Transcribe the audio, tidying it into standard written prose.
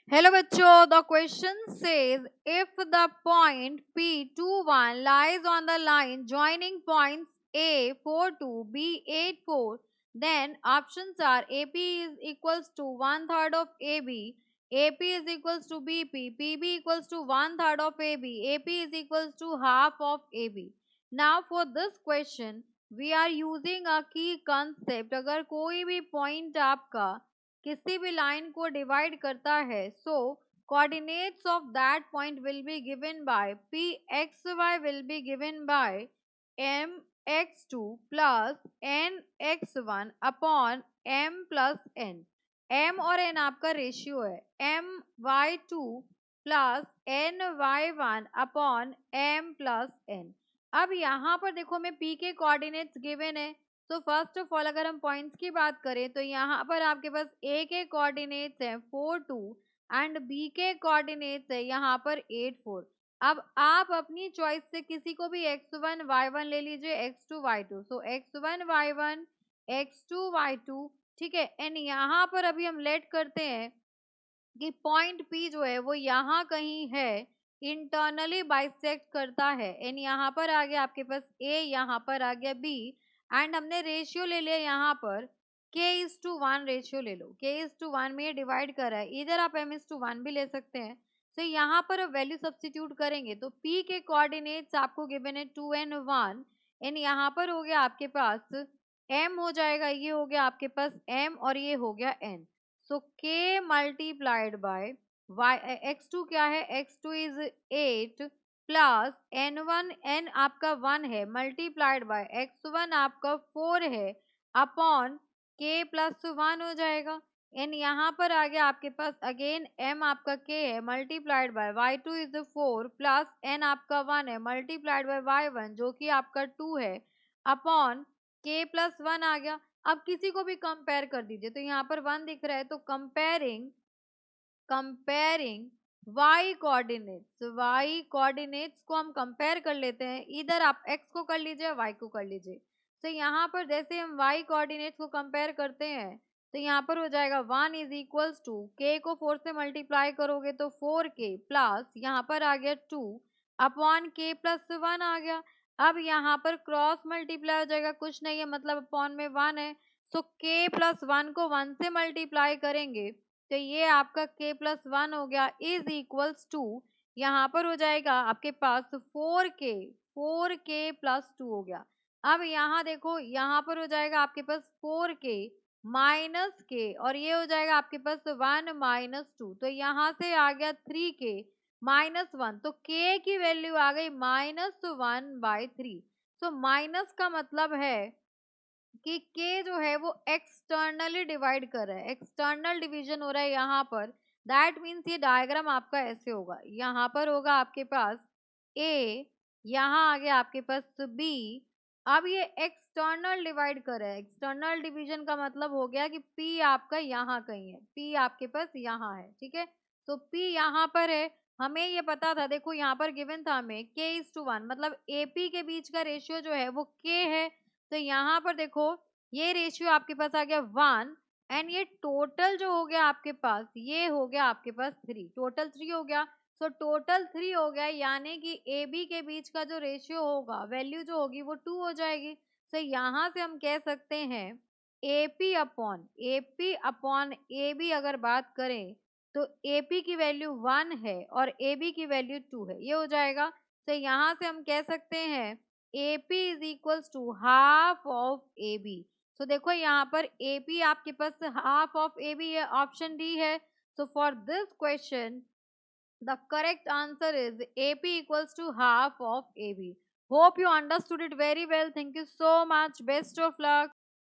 Hello बच्चों, the question says if the point P21 lies on the line joining points A 42, B 84, then options are AP is equals to 1/3 of AB, AP is equals to BP, PB equals to 1/3 of AB, AP is equals to half of AB. Now for this question we are using a key concept. अगर कोई भी point आपका किसी भी line को divide करता है सो coordinates of that point will be given by pxy will be given by mx2 plus nx1 upon m plus n. m और n आपका रेशियो है my2 plus ny1 upon m plus n. अब यहाँ पर देखो मैं p के coordinates given है. तो फर्स्ट ऑफ ऑल अगर हम पॉइंट्स की बात करें तो यहाँ पर आपके पास a के कोऑर्डिनेट्स हैं 4 2 एंड b के कोऑर्डिनेट्स है यहाँ पर 8 4. अब आप अपनी चॉइस से किसी को भी x1 y1 ले लीजिए, x2 y2. सो x1 y1 x2 y2, ठीक है. एंड यहाँ पर अभी हम लेट करते हैं कि पॉइंट P जो है वो यहाँ कहीं है, इंटरनली बाइसेक्ट करता है. एंड यहाँ पर आ गया आपके पास A, यहाँ पर आ गया B एंड हमने रेशियो ले लिया यहाँ पर k:1 रेशियो ले लो. k:1 में ये डिवाइड कर रहा है, इधर आप m:1 भी ले सकते हैं. तो यहाँ पर वैल्यू सब्स्टिट्यूट करेंगे तो P के कोऑर्डिनेट्स आपको गिवन है 2 and 1 एंड यहाँ पर हो गया आपके पास m हो जाएगा, ये हो गया आपके पास m और ये हो गया n. So k multiplied by x2 क्या है, x2 is 8 plus n1, n आपका 1 है मल्टीप्लाइड बाय x1 आपका 4 है अपॉन k प्लस 1 हो जाएगा. एंड यहाँ पर आ गया आपके पास अगेन m आपका k है multiplied by y2 is 4 plus n आपका 1 है मल्टीप्लाइड बाय y1 जो कि आपका 2 है अपॉन k प्लस 1 आ गया. अब किसी को भी कंपेयर कर दीजिए तो यहाँ पर 1 दिख रहा है तो कंपेयरिंग y कोऑर्डिनेट्स को हम कंपेयर कर लेते हैं. इधर आप x को कर लीजिए y को कर लीजिए. तो यहाँ पर जैसे हम y कोऑर्डिनेट्स को कंपेयर करते हैं तो यहाँ पर हो जाएगा 1 इज इक्वल्स टू k को 4 से मल्टीप्लाई करोगे तो 4k प्लस यहाँ पर आ गया 2 अपॉन k प्लस 1 आ गया. अब यहाँ पर क्रॉस मल्टीप्लाई हो जाएगा, कुछ नहीं है मतलब अपॉन में 1 है. सो k प्लस 1 को 1 से मल्टीप्लाई करेंगे तो ये आपका k प्लस 1 हो गया इज इक्वल्स टू यहाँ पर हो जाएगा आपके पास 4k प्लस 2 हो गया. अब यहाँ देखो यहाँ पर हो जाएगा आपके पास 4k माइनस k और ये हो जाएगा आपके पास 1 माइनस 2. तो यहाँ से आ गया 3k माइनस 1 तो k की वैल्यू आ गई -1/3. सो माइनस का मतलब है कि k जो है वो एक्सटर्नली डिवाइड कर रहा है, एक्सटर्नल डिवीजन हो रहा है यहाँ पर. दैट मीन्स ये डायग्राम आपका ऐसे होगा, यहाँ पर होगा आपके पास a, यहाँ आ गया आपके पास b. अब ये एक्सटर्नल डिवाइड कर रहा है, एक्सटर्नल डिवीजन का मतलब हो गया कि p आपका यहाँ कहीं है, p आपके पास यहाँ है, ठीक है. तो p यहाँ पर है, हमें ये पता था, देखो यहाँ पर गिवन था हमें k:1 मतलब AP के बीच का रेशियो जो है वो k है. तो यहाँ पर देखो ये रेशियो आपके पास आ गया 1 एंड ये टोटल जो हो गया आपके पास ये हो गया आपके पास 3, टोटल 3 हो गया. सो टोटल 3 हो गया यानी कि AB के बीच का जो रेशियो होगा वैल्यू जो होगी वो 2 हो जाएगी. सो यहाँ से हम कह सकते हैं AP अपॉन AB अगर बात करें तो AP की वैल्यू 1 है और AB की वैल्यू 2 है, ये हो जाएगा. तो यहाँ से हम कह सकते हैं AP is equals to half of AB. So देखो यहाँ पर AP आपके पास हाफ ऑफ AB है, ऑप्शन डी है. So for this question the correct answer is AP equals to half of AB. Hope you understood it very well. Thank you so much. Best of luck.